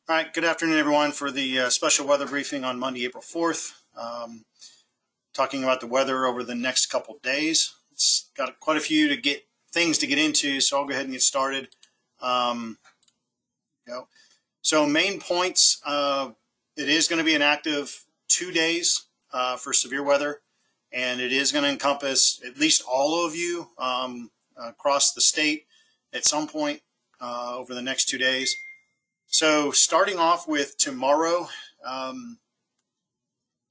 All right, good afternoon, everyone, for the special weather briefing on Monday, April 4th. Talking about the weather over the next couple days. It's got quite a few things to get into, so I'll go ahead and get started. Go. So main points, it is going to be an active 2 days for severe weather, and it is going to encompass at least all of you across the state at some point over the next 2 days. So starting off with tomorrow,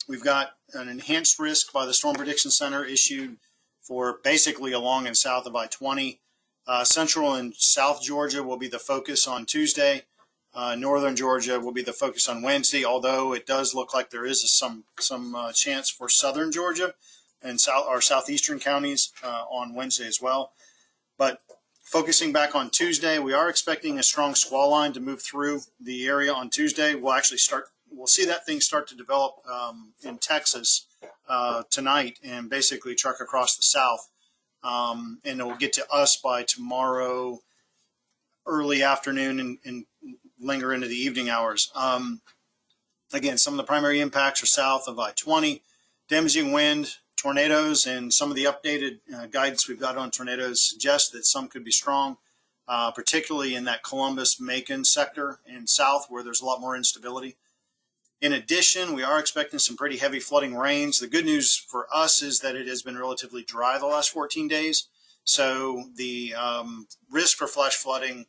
we've got an enhanced risk by the Storm Prediction Center issued for basically along and south of I-20. Central and South Georgia will be the focus on Tuesday. Northern Georgia will be the focus on Wednesday, although it does look like there is some chance for Southern Georgia and southeastern counties on Wednesday as well. But focusing back on Tuesday, we are expecting a strong squall line to move through the area on Tuesday. We'll see that thing start to develop in Texas tonight and basically truck across the south. And it will get to us by tomorrow early afternoon and linger into the evening hours. Again, some of the primary impacts are south of I-20, damaging wind, tornadoes, and some of the updated guidance we've got on tornadoes suggest that some could be strong, particularly in that Columbus-Macon sector and south where there's a lot more instability. In addition, we are expecting some pretty heavy flooding rains. The good news for us is that it has been relatively dry the last 14 days. So the risk for flash flooding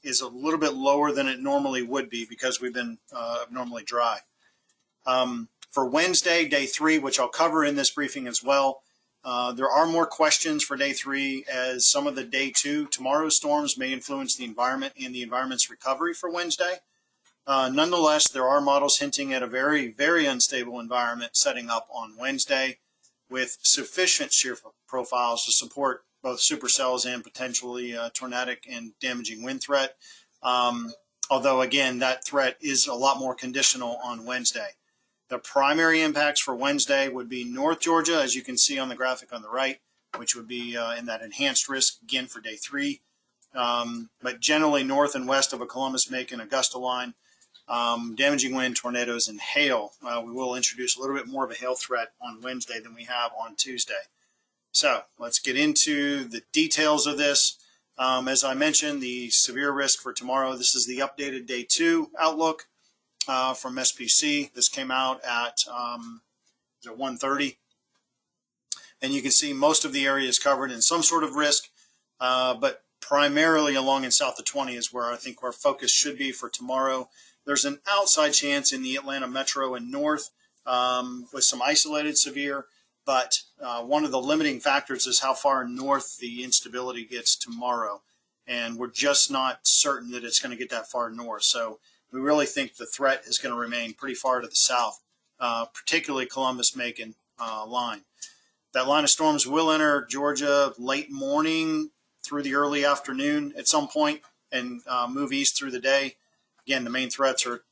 is a little bit lower than it normally would be because we've been abnormally dry. For Wednesday, day 3, which I'll cover in this briefing as well, there are more questions for day 3 as some of the day 2, tomorrow's storms may influence the environment and the environment's recovery for Wednesday. Nonetheless, there are models hinting at a very, very unstable environment setting up on Wednesday with sufficient shear profiles to support both supercells and potentially tornadic and damaging wind threat. Although, again, that threat is a lot more conditional on Wednesday. The primary impacts for Wednesday would be North Georgia, as you can see on the graphic on the right, which would be in that enhanced risk, again, for day 3. But generally north and west of a Columbus-Macon Augusta line, damaging wind, tornadoes, and hail. We will introduce a little bit more of a hail threat on Wednesday than we have on Tuesday. So let's get into the details of this. As I mentioned, the severe risk for tomorrow, this is the updated day 2 outlook from SPC. This came out at 1:30. And you can see most of the area is covered in some sort of risk, but primarily along and south of 20 is where I think our focus should be for tomorrow. There's an outside chance in the Atlanta metro and north with some isolated severe, but one of the limiting factors is how far north the instability gets tomorrow. And we're just not certain that it's going to get that far north. So we really think the threat is going to remain pretty far to the south, particularly Columbus-Macon line. That line of storms will enter Georgia late morning through the early afternoon at some point and move east through the day. Again, the main threats are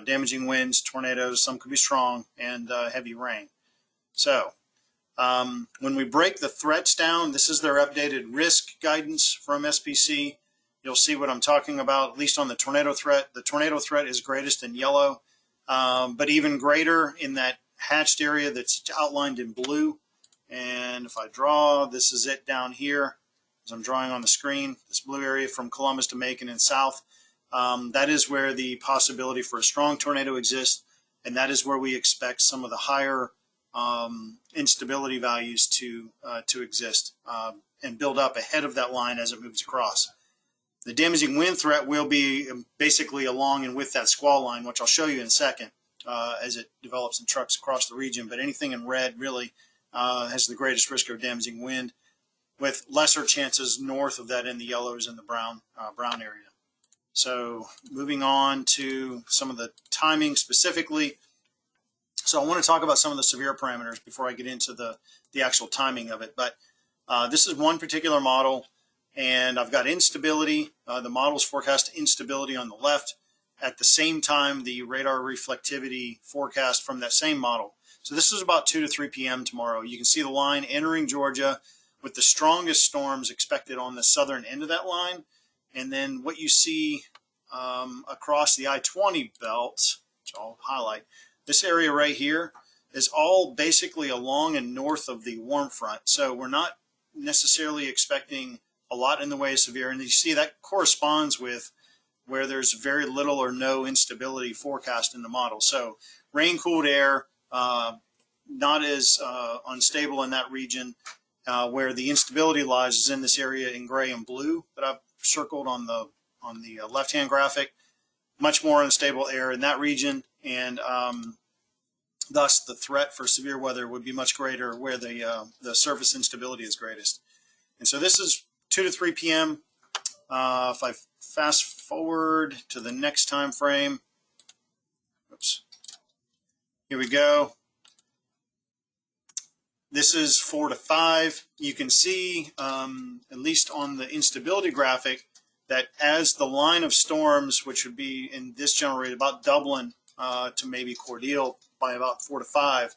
damaging winds, tornadoes, some could be strong, and heavy rain. So when we break the threats down, this is their updated risk guidance from SPC. You'll see what I'm talking about, at least on the tornado threat. The tornado threat is greatest in yellow, but even greater in that hatched area that's outlined in blue. And if I draw, this is it down here, as I'm drawing on the screen, this blue area from Columbus to Macon and south. That is where the possibility for a strong tornado exists, and that is where we expect some of the higher instability values to exist and build up ahead of that line as it moves across. The damaging wind threat will be basically along and with that squall line, which I'll show you in a second as it develops and trucks across the region. But anything in red really has the greatest risk of damaging wind, with lesser chances north of that in the yellows and the brown area. So moving on to some of the timing specifically. So I want to talk about some of the severe parameters before I get into the actual timing of it. But this is one particular model. And I've got instability. The model's forecast instability on the left. At the same time, the radar reflectivity forecast from that same model. So this is about 2 to 3 p.m. tomorrow. You can see the line entering Georgia with the strongest storms expected on the southern end of that line. And then what you see across the I-20 belt, which I'll highlight. This area right here is all basically along and north of the warm front. So we're not necessarily expecting a lot in the way of severe. And you see that corresponds with where there's very little or no instability forecast in the model. So rain-cooled air, not as unstable in that region. Where the instability lies is in this area in gray and blue that I've circled on the left-hand graphic. Much more unstable air in that region, and thus the threat for severe weather would be much greater where the surface instability is greatest. And so this is 2 to 3 p.m. If I fast forward to the next time frame, oops, here we go. This is 4 to 5. You can see, at least on the instability graphic, that as the line of storms, which would be in this general rate about Dublin to maybe Cordele by about 4 to 5,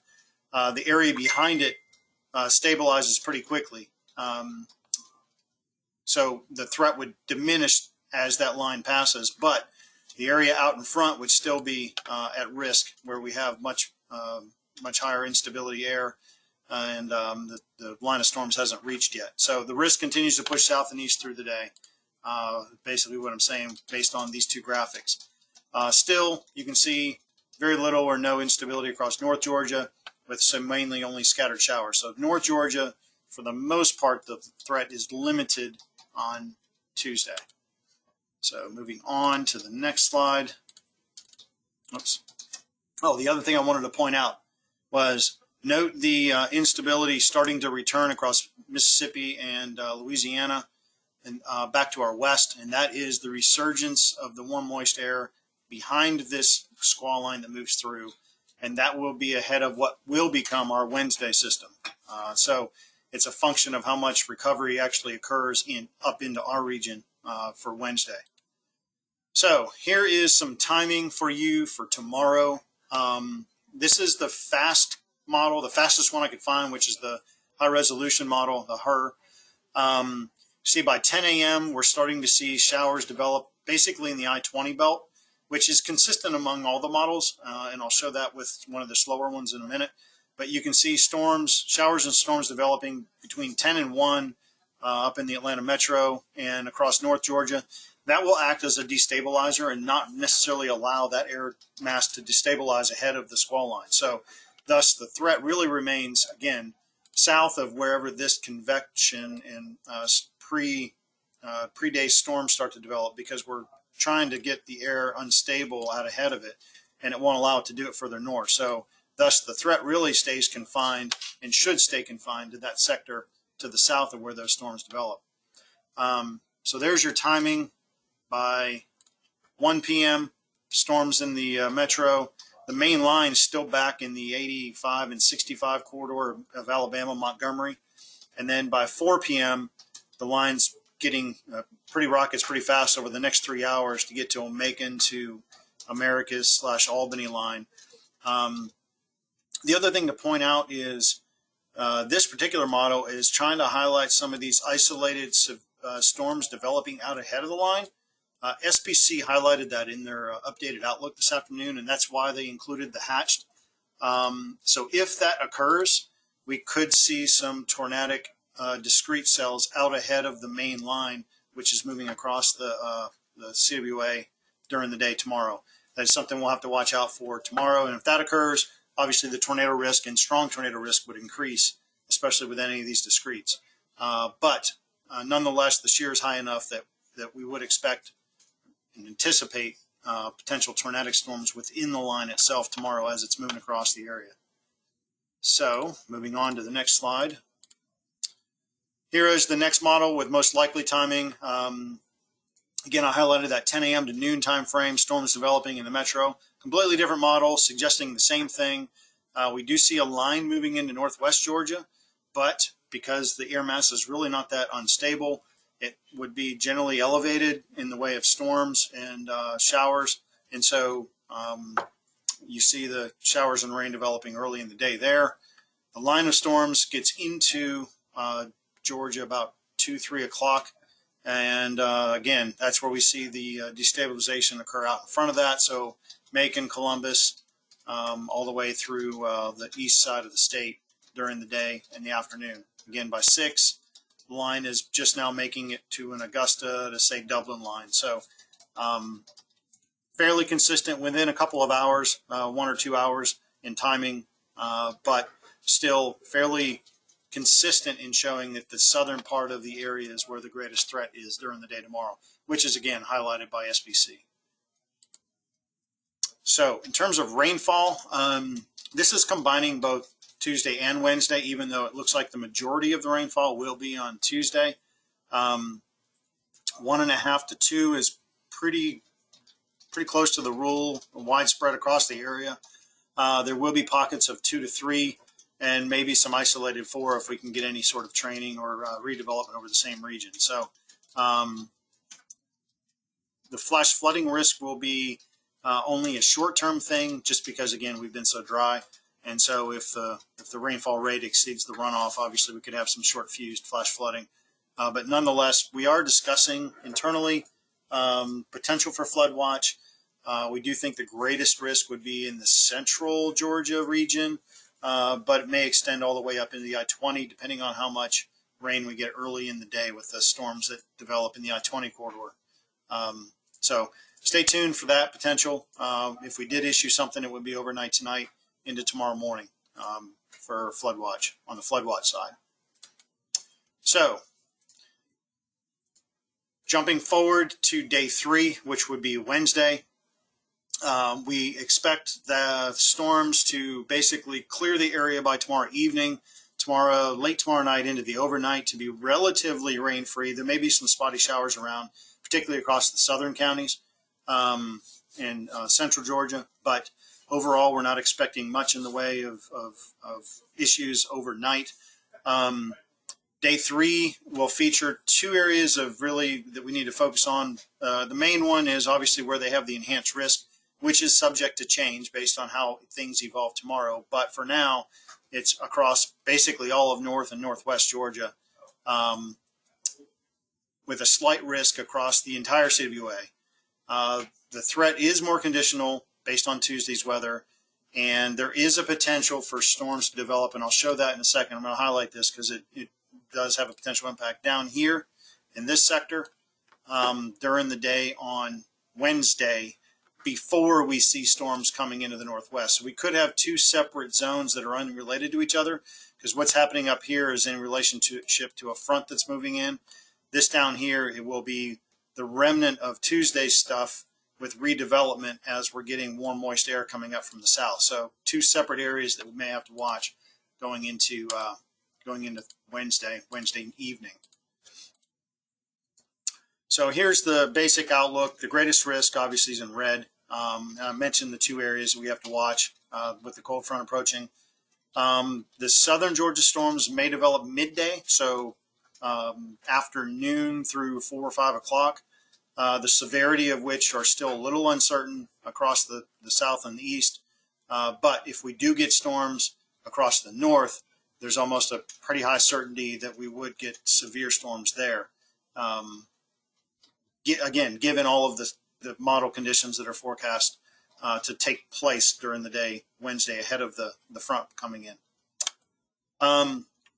the area behind it stabilizes pretty quickly. So the threat would diminish as that line passes, but the area out in front would still be at risk, where we have much higher instability air, and the line of storms hasn't reached yet. So the risk continues to push south and east through the day. Basically what I'm saying based on these two graphics. Still, you can see very little or no instability across North Georgia, with some mainly only scattered showers. So North Georgia, for the most part, the threat is limited on Tuesday. So moving on to the next slide. Oops. Oh, the other thing I wanted to point out was note the instability starting to return across Mississippi and Louisiana and back to our west, and that is the resurgence of the warm moist air behind this squall line that moves through, and that will be ahead of what will become our Wednesday system. So it's a function of how much recovery actually occurs up into our region for Wednesday. So here is some timing for you for tomorrow. This is the FAST model, the fastest one I could find, which is the high resolution model, the HER. See, by 10 a.m., we're starting to see showers develop basically in the I-20 belt, which is consistent among all the models, and I'll show that with one of the slower ones in a minute. But you can see showers and storms developing between 10 and 1 up in the Atlanta metro and across North Georgia. That will act as a destabilizer and not necessarily allow that air mass to destabilize ahead of the squall line. So thus the threat really remains, again, south of wherever this convection and pre-day storms start to develop, because we're trying to get the air unstable out ahead of it, and it won't allow it to do it further north. So thus the threat really stays confined and should stay confined to that sector to the south of where those storms develop. So there's your timing. By 1 p.m., storms in the metro. The main line is still back in the 85 and 65 corridor of Alabama, Montgomery. And then by 4 p.m., the line's getting pretty rockets pretty fast over the next 3 hours to get to a Macon to Americus / Albany line. The other thing to point out is this particular model is trying to highlight some of these isolated storms developing out ahead of the line. SPC highlighted that in their updated outlook this afternoon, and that's why they included the hatched. So if that occurs, we could see some tornadic discrete cells out ahead of the main line, which is moving across the CWA during the day tomorrow. That's something we'll have to watch out for tomorrow. And if that occurs, obviously the tornado risk and strong tornado risk would increase, especially with any of these discretes. But nonetheless, the shear is high enough that we would expect and anticipate potential tornadic storms within the line itself tomorrow as it's moving across the area. So moving on to the next slide. Here is the next model with most likely timing. Again, I highlighted that 10 a.m. to noon time frame, storms developing in the metro. Completely different model, suggesting the same thing. We do see a line moving into northwest Georgia, but because the air mass is really not that unstable, it would be generally elevated in the way of storms and showers. And so you see the showers and rain developing early in the day there. The line of storms gets into Georgia about 2, 3 o'clock. And again, that's where we see the destabilization occur out in front of that. So Macon, Columbus, all the way through the east side of the state during the day and the afternoon. Again, by 6, the line is just now making it to an Augusta to say Dublin line. So fairly consistent within a couple of hours, 1 or 2 hours in timing, but still fairly consistent in showing that the southern part of the area is where the greatest threat is during the day tomorrow, which is again highlighted by SBC. So in terms of rainfall, this is combining both Tuesday and Wednesday, even though it looks like the majority of the rainfall will be on Tuesday. 1.5 to 2 is pretty close to the rule, widespread across the area. There will be pockets of 2 to 3 and maybe some isolated 4 if we can get any sort of training or redevelopment over the same region. So the flash flooding risk will be only a short-term thing, just because again we've been so dry, and so if the rainfall rate exceeds the runoff, obviously we could have some short-fused flash flooding. But nonetheless, we are discussing internally potential for flood watch. We do think the greatest risk would be in the central Georgia region, but it may extend all the way up into the I-20, depending on how much rain we get early in the day with the storms that develop in the I-20 corridor. So stay tuned for that potential. If we did issue something, it would be overnight tonight into tomorrow morning for flood watch on the flood watch side. So jumping forward to day 3, which would be Wednesday, we expect the storms to basically clear the area by tomorrow evening, late tomorrow night into the overnight, to be relatively rain-free. There may be some spotty showers around, particularly across the southern counties in central Georgia, but overall we're not expecting much in the way of issues overnight. Day 3 will feature 2 areas of really that we need to focus on. The main one is obviously where they have the enhanced risk, which is subject to change based on how things evolve tomorrow. But for now, it's across basically all of north and northwest Georgia, with a slight risk across the entire CWA. The threat is more conditional based on Tuesday's weather, and there is a potential for storms to develop, and I'll show that in a second. I'm going to highlight this because it does have a potential impact down here in this sector during the day on Wednesday, before we see storms coming into the northwest. So we could have 2 separate zones that are unrelated to each other, because what's happening up here is in relationship to a front that's moving in. This down here, it will be the remnant of Tuesday's stuff with redevelopment as we're getting warm, moist air coming up from the south. So 2 separate areas that we may have to watch going into Wednesday evening. So here's the basic outlook. The greatest risk obviously is in red. I mentioned the 2 areas we have to watch with the cold front approaching. The southern Georgia storms may develop midday, so afternoon through 4 or 5 o'clock. The severity of which are still a little uncertain across the south and the east. But if we do get storms across the north, there's almost a pretty high certainty that we would get severe storms there. Again, given all of the model conditions that are forecast to take place during the day Wednesday ahead of the front coming in.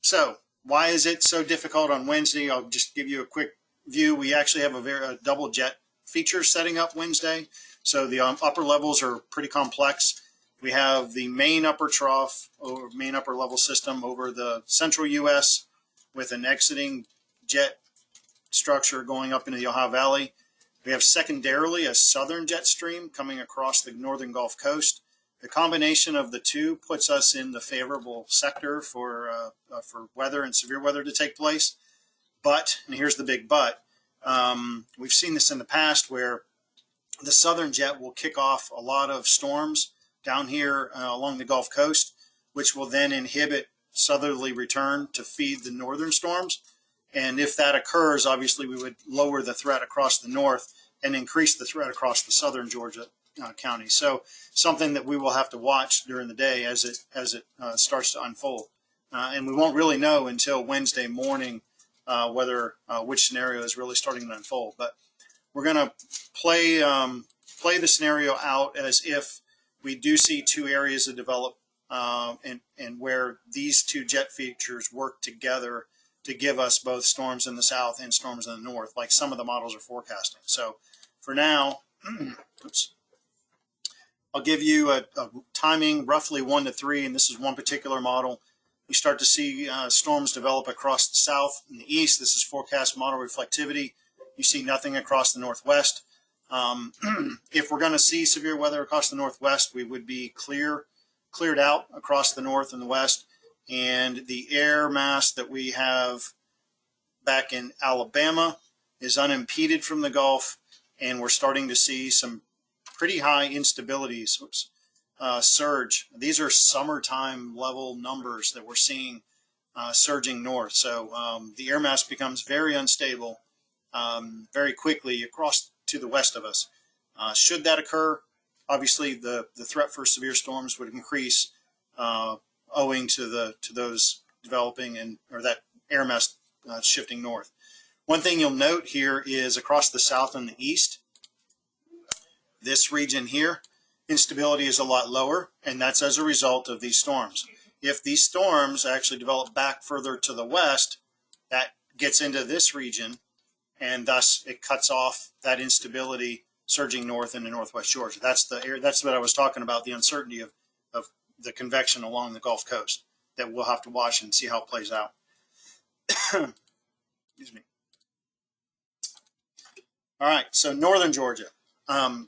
So why is it so difficult on Wednesday? I'll just give you a quick view. We actually have a double jet feature setting up Wednesday. So the upper levels are pretty complex. We have the main upper trough or main upper level system over the central U.S. with an exiting jet structure going up into the Ohio Valley. We have secondarily a southern jet stream coming across the northern Gulf Coast. The combination of the 2 puts us in the favorable sector for weather and severe weather to take place. But, and here's the big but, we've seen this in the past where the southern jet will kick off a lot of storms down here along the Gulf Coast, which will then inhibit southerly return to feed the northern storms. And if that occurs, obviously we would lower the threat across the north and increase the threat across the southern Georgia counties. So something that we will have to watch during the day as it starts to unfold. And we won't really know until Wednesday morning which scenario is really starting to unfold. But we're going to play the scenario out as if we do see two areas that develop and where these two jet features work together to give us both storms in the south and storms in the north, like some of the models are forecasting. So for now, oops, I'll give you a timing roughly 1 to 3, and this is one particular model. We start to see storms develop across the south and the east. This is forecast model reflectivity. You see nothing across the northwest. If we're going to see severe weather across the northwest, we would be cleared out across the north and the west. And the air mass that we have back in Alabama is unimpeded from the Gulf, and we're starting to see some pretty high instabilities. Surge. These are summertime level numbers that we're seeing surging north. So the air mass becomes very unstable very quickly across to the west of us. Should that occur, obviously the threat for severe storms would increase owing to those developing or that air mass shifting north. One thing you'll note here is across the south and the east, this region here, instability is a lot lower, and that's as a result of these storms. If these storms actually develop back further to the west, that gets into this region, and thus it cuts off that instability surging north into northwest Georgia. That's what I was talking about, the uncertainty of the convection along the Gulf Coast that we'll have to watch and see how it plays out. Excuse me. All right, so northern Georgia.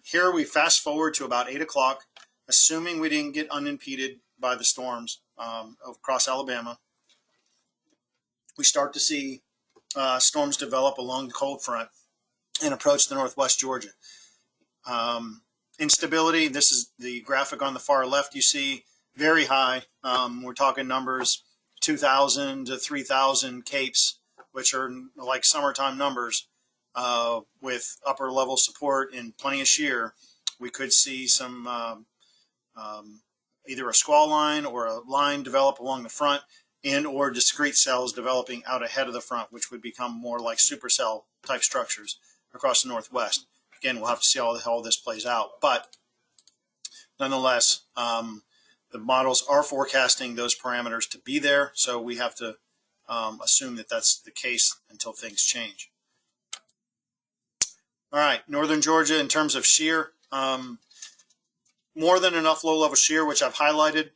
Here we fast forward to about 8 o'clock, assuming we didn't get unimpeded by the storms across Alabama. We start to see storms develop along the cold front and approach the northwest Georgia. Instability, this is the graphic on the far left, you see very high. We're talking numbers 2,000 to 3,000 capes, which are like summertime numbers. With upper level support and plenty of shear, we could see some either a squall line or a line develop along the front and or discrete cells developing out ahead of the front, which would become more like supercell type structures across the northwest. Again, we'll have to see how this plays out. But nonetheless, the models are forecasting those parameters to be there, so we have to assume that that's the case until things change. All right, northern Georgia in terms of shear, more than enough low-level shear, which I've highlighted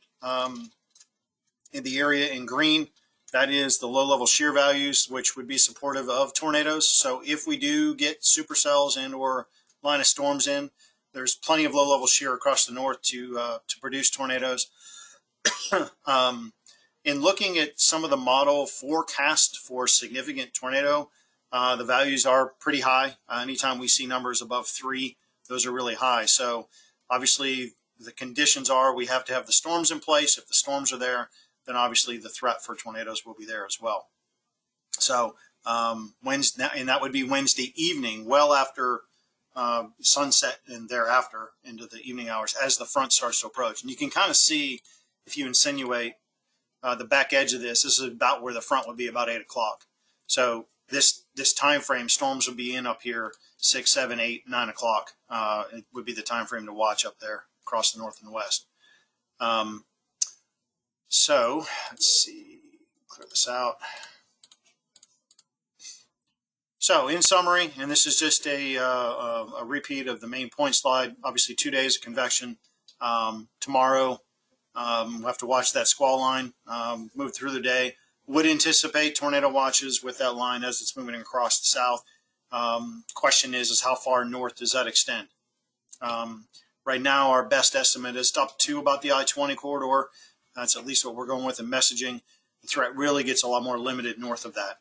in the area in green. That is the low-level shear values, which would be supportive of tornadoes. So if we do get supercells and or line of storms in, there's plenty of low-level shear across the north to produce tornadoes. In looking at some of the model forecast for significant tornado, the values are pretty high. Anytime we see numbers above 3, those are really high. So obviously the conditions are we have to have the storms in place. If the storms are there, then obviously the threat for tornadoes will be there as well. So Wednesday, and that would be Wednesday evening, well after sunset and thereafter into the evening hours as the front starts to approach. And you can kind of see, if you insinuate the back edge of this is about where the front would be, about 8 o'clock. So this time frame, storms would be in up here 6, 7, 8, 9 o'clock. It would be the time frame to watch up there across the north and the west. So let's see, clear this out. So in summary, and this is just a repeat of the main point slide, obviously 2 days of convection. Tomorrow, we'll have to watch that squall line move through the day. Would anticipate tornado watches with that line as it's moving across the south. Question is how far north does that extend? Right now, our best estimate is up to about the I-20 corridor. That's at least what we're going with in messaging. The threat really gets a lot more limited north of that.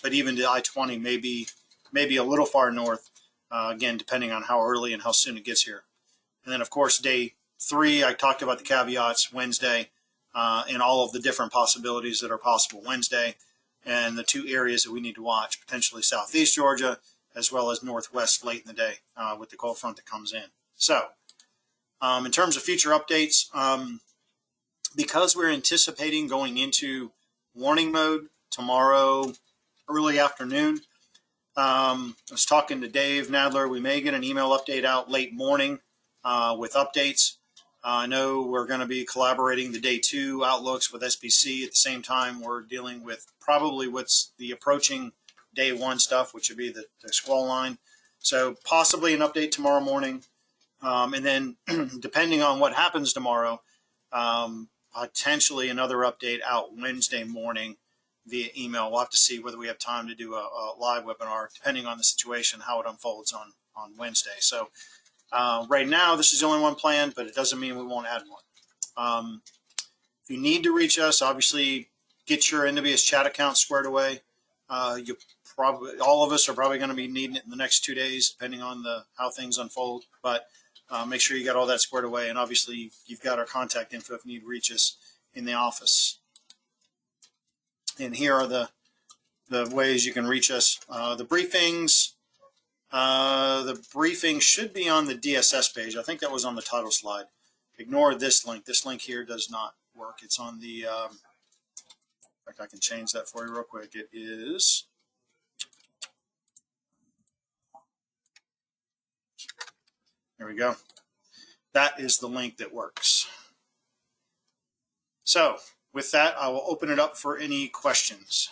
But even the I-20 may be a little far north, again, depending on how early and how soon it gets here. And then, of course, day 3, I talked about the caveats Wednesday and all of the different possibilities that are possible Wednesday, and the 2 areas that we need to watch, potentially southeast Georgia, as well as northwest late in the day with the cold front that comes in. So in terms of future updates, because we're anticipating going into warning mode tomorrow, early afternoon. I was talking to Dave Nadler. We may get an email update out late morning with updates. I know we're going to be collaborating the day 2 outlooks with SPC. At the same time, we're dealing with probably what's the approaching day 1 stuff, which would be the squall line. So possibly an update tomorrow morning. And then depending on what happens tomorrow, potentially another update out Wednesday morning via email. We'll have to see whether we have time to do a live webinar, depending on the situation, how it unfolds on Wednesday. So right now, this is the only one planned, but it doesn't mean we won't add one. If you need to reach us, obviously get your NWS chat account squared away. You probably, all of us are probably going to be needing it in the next 2 days, depending on how things unfold. But make sure you got all that squared away. And obviously, you've got our contact info if you need to reach us in the office. And here are the ways you can reach us. The briefings should be on the DSS page. I think that was on the title slide. Ignore this link. This link here does not work. It's on the, in fact, I can change that for you real quick. It is, there we go. That is the link that works. So with that, I will open it up for any questions.